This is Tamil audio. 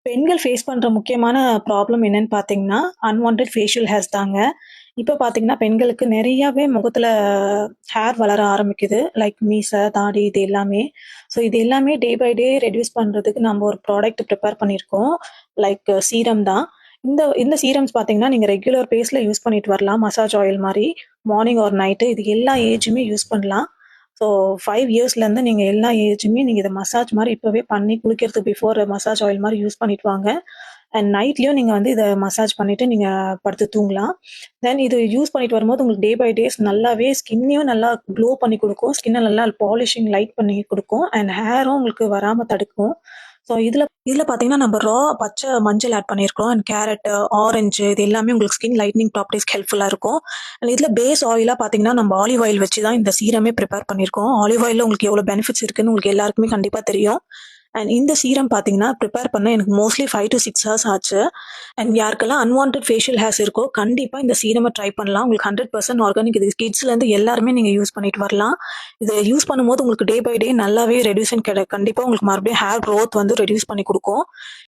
பெண்கள் ஃபேஸ் பண்ற முக்கியமான ப்ராப்ளம் என்னன்னு பார்த்தீங்கன்னா, அன்வான்டட் ஃபேஷியல் ஹேர்ஸ் தாங்க. இப்ப பார்த்தீங்கன்னா, பெண்களுக்கு நெறையாவே முகத்துல ஹேர் வளர ஆரம்பிக்குது. லைக் மீசை, தாடி இது எல்லாமே. ஸோ இது எல்லாமே டே பை டே ரெட்யூஸ் பண்றதுக்கு நம்ம ஒரு ப்ராடக்ட் ப்ரிப்பேர் பண்ணியிருக்கோம். லைக் சீரம் தான். இந்த இந்த சீரம்ஸ் பார்த்தீங்கன்னா, நீங்க ரெகுலர் பேஸ்ல யூஸ் பண்ணிட்டு வரலாம். மசாஜ் ஆயில் மாரி. மார்னிங் ஆர் நைட்டு இது எல்லா ஏஜுமே யூஸ் பண்ணலாம். ஸோ 5 இயர்ஸ்லேருந்து நீங்க எல்லா ஏஜுமே நீங்க இத மசாஜ் மாரி இப்பவே பண்ணி குளிக்கிறதுக்கு பிஃபோர் மசாஜ் ஆயில் மாரி யூஸ் பண்ணிட்டு வாங்க. அண்ட் நைட்லயும் நீங்க வந்து இத மசாஜ் பண்ணிட்டு நீங்க படுத்து தூங்கலாம். தென் இது யூஸ் பண்ணிட்டு வரும்போது உங்களுக்கு டே பை டேஸ் நல்லாவே ஸ்கின்னையும் நல்லா க்ளோ பண்ணி குடுக்கும். ஸ்கின்ன நல்லா பாலிஷிங் லைட் பண்ணி குடுக்கும். அண்ட் ஹேரும் உங்களுக்கு வராம தடுக்கும். ஸோ இதுல பார்த்தீங்கன்னா, நம்ம பச்சை மஞ்சள் ஆட் பண்ணியிருக்கோம். அண்ட் கேரட், ஆரஞ்சு இது எல்லாமே உங்களுக்கு ஸ்கின் லைட்னிங் ப்ராப்பர்ட்டீஸ்க்கு ஹெல்ப்ஃபுல்லா இருக்கும். அண்ட் இதுல பேஸ் ஆயிலா பார்த்தீங்கன்னா, நம்ம ஆலிவ் ஆயில் வச்சு தான் இந்த சீரமே ப்ரிப்பேர் பண்ணியிருக்கோம். ஆலிவ் ஆயில்ல உங்களுக்கு எவ்வளோ பெனிஃபிட்ஸ் இருக்குன்னு உங்களுக்கு எல்லாருக்குமே கண்டிப்பா தெரியும். அண்ட் இந்த சீரம் பார்த்தீங்கன்னா, ப்ரிப்பேர் பண்ண எனக்கு மோஸ்ட்லி 5 to 6 ஹார்ஸ் ஆச்சு. அண்ட் யாருக்கெல்லாம் அன்வான்டட் ஃபேஷியல் ஹேர்ஸ் இருக்கோ, கண்டிப்பா இந்த சீரம ட்ரை பண்ணலாம். உங்களுக்கு 100% ஆர்கானிக். இது கிட்ஸ்லேருந்து எல்லாருமே நீங்க யூஸ் பண்ணிட்டு வரலாம். இத யூஸ் பண்ணும்போது உங்களுக்கு டே பை டே நல்லாவே ரெட்யூஷன் கண்டிப்பா உங்களுக்கு மறுபடியும் ஹேர் குரோத் வந்து ரெட்யூஸ் பண்ணி குடுக்கும்.